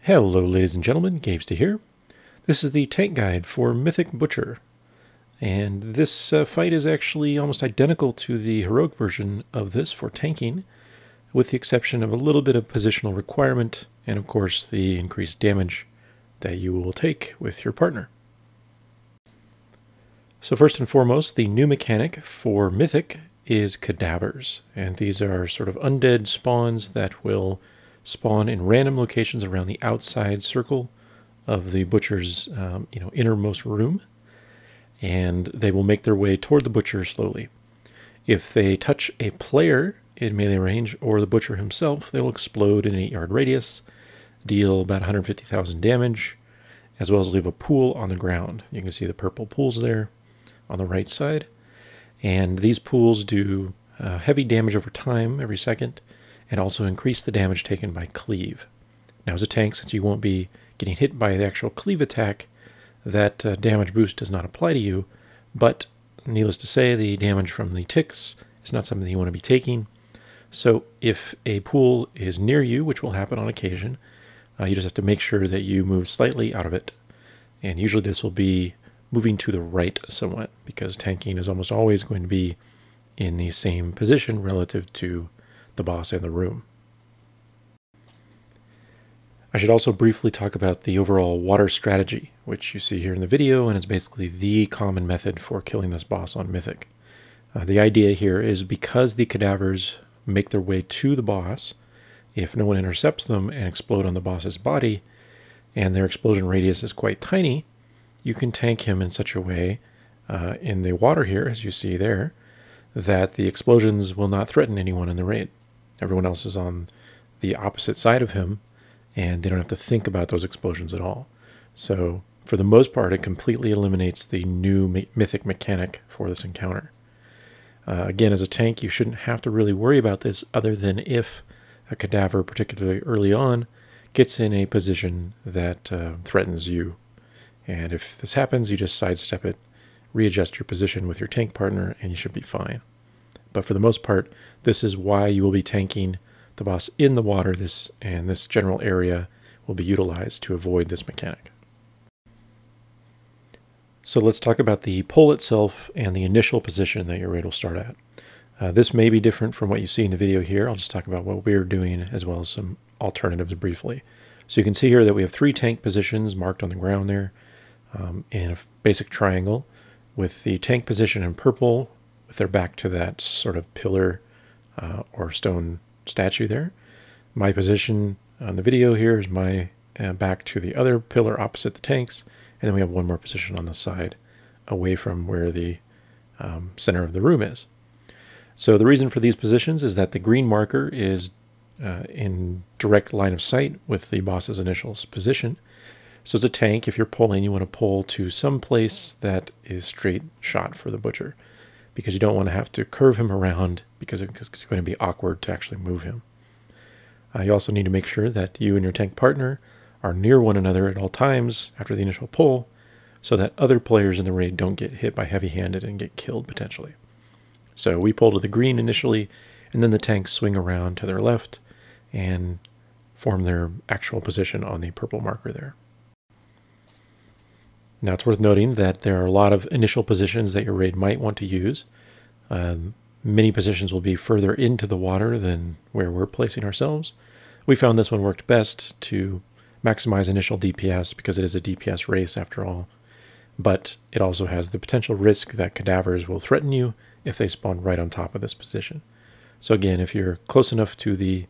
Hello ladies and gentlemen, Gabester here. This is the tank guide for Mythic Butcher, and this fight is actually almost identical to the heroic version of this for tanking, with the exception of a little bit of positional requirement, and of course the increased damage that you will take with your partner. So first and foremost, the new mechanic for Mythic is Cadavers, and these are sort of undead spawns that will spawn in random locations around the outside circle of the butcher's innermost room, and they will make their way toward the butcher slowly. If they touch a player in melee range or the butcher himself, they will explode in an 8-yard radius, deal about 150,000 damage, as well as leave a pool on the ground. You can see the purple pools there on the right side, and these pools do heavy damage over time every second, and also increase the damage taken by Cleave. Now as a tank, since you won't be getting hit by the actual Cleave attack, that damage boost does not apply to you, but needless to say, the damage from the ticks is not something you want to be taking. So if a pool is near you, which will happen on occasion, you just have to make sure that you move slightly out of it. And usually this will be moving to the right somewhat, because tanking is almost always going to be in the same position relative to the boss and the room. I should also briefly talk about the overall water strategy, which you see here in the video, and it's basically the common method for killing this boss on Mythic. The idea here is because the cadavers make their way to the boss, if no one intercepts them and explode on the boss's body, and their explosion radius is quite tiny, you can tank him in such a way in the water here, as you see there, that the explosions will not threaten anyone in the raid. Everyone else is on the opposite side of him, and they don't have to think about those explosions at all. So, for the most part, it completely eliminates the new Mythic mechanic for this encounter. Again, as a tank, you shouldn't have to really worry about this other than if a cadaver, particularly early on, gets in a position that threatens you. And if this happens, you just sidestep it, readjust your position with your tank partner, and you should be fine. But for the most part, this is why you will be tanking the boss in the water, and this general area will be utilized to avoid this mechanic. So let's talk about the pull itself and the initial position that your raid will start at. This may be different from what you see in the video here. I'll just talk about what we're doing as well as some alternatives briefly. So you can see here that we have 3 tank positions marked on the ground there in a basic triangle, with the tank position in purple with their back to that sort of pillar or stone statue there. My position on the video here is my back to the other pillar opposite the tanks, and then we have one more position on the side away from where the center of the room is. So the reason for these positions is that the green marker is in direct line of sight with the boss's initial position. So as a tank, if you're pulling, you want to pull to some place that is straight shot for the butcher, because you don't want to have to curve him around, because it's going to be awkward to actually move him. You also need to make sure that you and your tank partner are near one another at all times after the initial pull, so that other players in the raid don't get hit by heavy-handed and get killed potentially. So we pull to the green initially, and then the tanks swing around to their left and form their actual position on the purple marker there. Now it's worth noting that there are a lot of initial positions that your raid might want to use. Many positions will be further into the water than where we're placing ourselves. We found this one worked best to maximize initial DPS because it is a DPS race after all, but it also has the potential risk that cadavers will threaten you if they spawn right on top of this position. So again, if you're close enough to the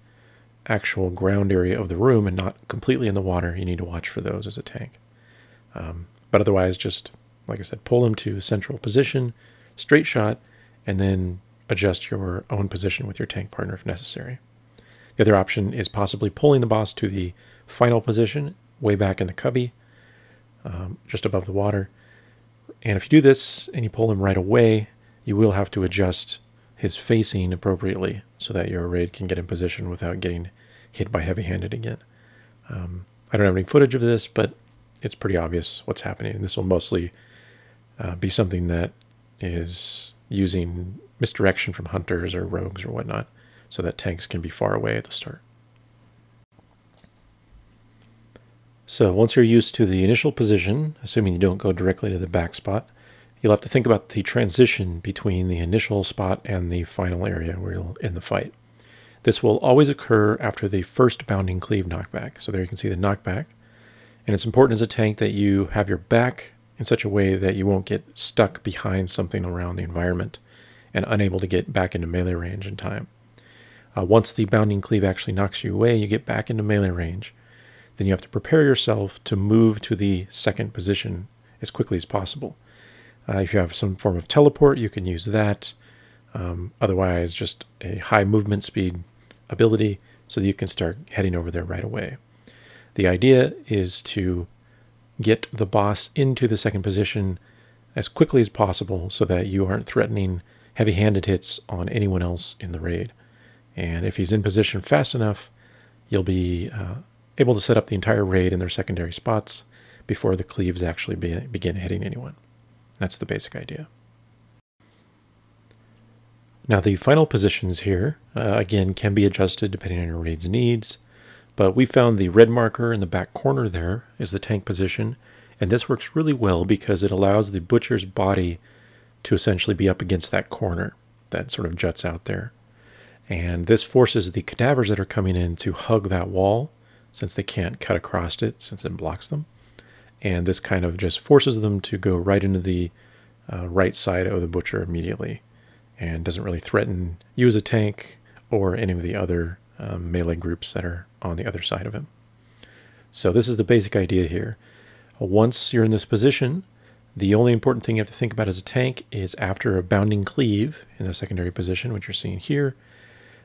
actual ground area of the room and not completely in the water, you need to watch for those as a tank. But otherwise, just, like I said, pull him to central position, straight shot, and then adjust your own position with your tank partner if necessary. The other option is possibly pulling the boss to the final position, way back in the cubby, just above the water. And if you do this and you pull him right away, you will have to adjust his facing appropriately so that your raid can get in position without getting hit by heavy-handed again. I don't have any footage of this, but it's pretty obvious what's happening. And this will mostly be something that is using misdirection from hunters or rogues or whatnot, so that tanks can be far away at the start. So once you're used to the initial position, assuming you don't go directly to the back spot, you'll have to think about the transition between the initial spot and the final area where you'll end the fight. This will always occur after the first Bounding Cleave knockback. So there you can see the knockback. And it's important as a tank that you have your back in such a way that you won't get stuck behind something around the environment and unable to get back into melee range in time. Once the Bounding Cleave actually knocks you away and you get back into melee range, then you have to prepare yourself to move to the second position as quickly as possible. If you have some form of teleport, you can use that. Otherwise, just a high movement speed ability so that you can start heading over there right away. The idea is to get the boss into the second position as quickly as possible so that you aren't threatening heavy-handed hits on anyone else in the raid. And if he's in position fast enough, you'll be able to set up the entire raid in their secondary spots before the cleaves actually begin hitting anyone. That's the basic idea. Now the final positions here, again, can be adjusted depending on your raid's needs, but we found the red marker in the back corner there is the tank position, and this works really well because it allows the butcher's body to essentially be up against that corner that sort of juts out there. And this forces the cadavers that are coming in to hug that wall, since they can't cut across it, since it blocks them. And this kind of just forces them to go right into the right side of the butcher immediately, and doesn't really threaten you as a tank or any of the other melee groups that are on the other side of him. So this is the basic idea here. Once you're in this position, the only important thing you have to think about as a tank is after a Bounding Cleave in the secondary position, which you're seeing here,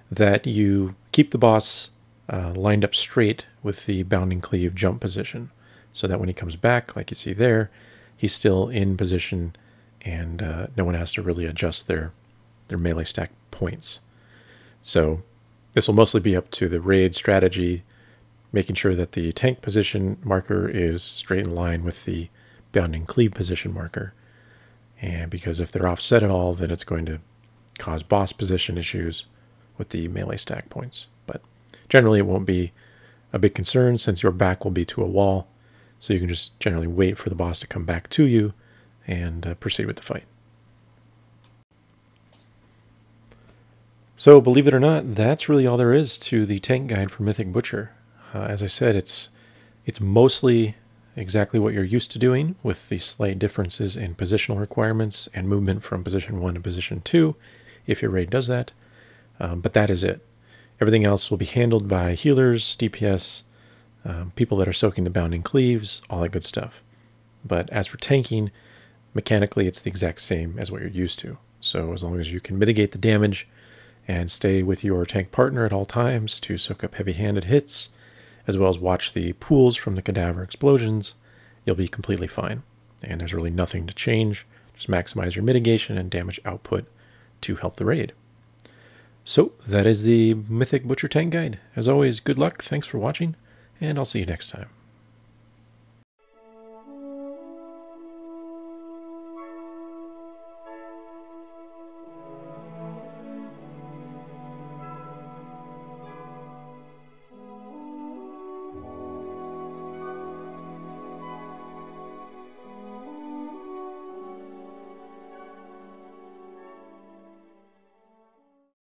that you keep the boss lined up straight with the Bounding Cleave jump position, so that when he comes back, like you see there, he's still in position and no one has to really adjust their melee stack points. So this will mostly be up to the raid strategy, making sure that the tank position marker is straight in line with the Bounding Cleave position marker. And because if they're offset at all, then it's going to cause boss position issues with the melee stack points. But generally it won't be a big concern since your back will be to a wall, so you can just generally wait for the boss to come back to you and proceed with the fight. So believe it or not, that's really all there is to the tank guide for Mythic Butcher. As I said, it's mostly exactly what you're used to doing, with the slight differences in positional requirements and movement from position 1 to position 2, if your raid does that. But that is it. Everything else will be handled by healers, DPS, people that are soaking the Bounding Cleaves, all that good stuff. But as for tanking, mechanically it's the exact same as what you're used to. So as long as you can mitigate the damage and stay with your tank partner at all times to soak up heavy-handed hits, as well as watch the pools from the cadaver explosions, you'll be completely fine. And there's really nothing to change. Just maximize your mitigation and damage output to help the raid. So that is the Mythic Butcher Tank Guide. As always, good luck, thanks for watching, and I'll see you next time.